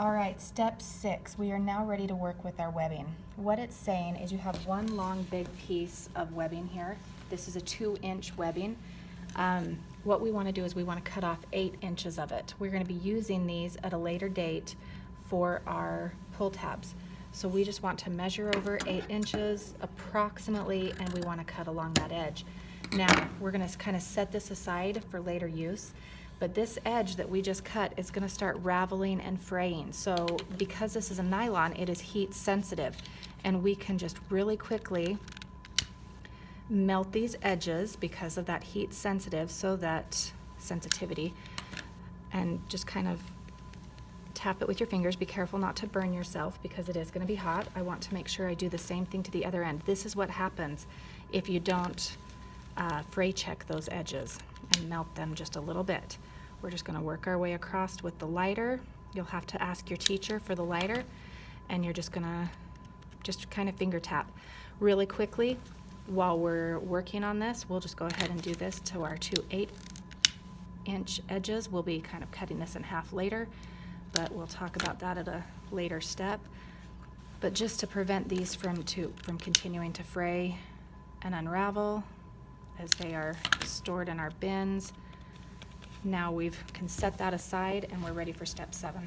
All right, step 6, we are now ready to work with our webbing. What it's saying is you have one long big piece of webbing here. This is a 2-inch webbing. What we want to do is we want to cut off 8 inches of it. We're going to be using these at a later date for our pull tabs. So we just want to measure over 8 inches approximately, and we want to cut along that edge. Now we're going to kind of set this aside for later use. But this edge that we just cut is going to start raveling and fraying. So because this is a nylon, it is heat sensitive, and we can just really quickly melt these edges because of that heat sensitivity, and just kind of tap it with your fingers. Be careful not to burn yourself because it is going to be hot. I want to make sure I do the same thing to the other end. This is what happens if you don't fray check those edges and melt them just a little bit. We're just going to work our way across with the lighter. You'll have to ask your teacher for the lighter, and you're just going to kind of finger tap really quickly. While we're working on this, we'll just go ahead and do this to our 2 8-inch edges. We'll be kind of cutting this in half later, but we'll talk about that at a later step. But just to prevent these from continuing to fray and unravel as they are stored in our bins. Now we can set that aside, and we're ready for step 7.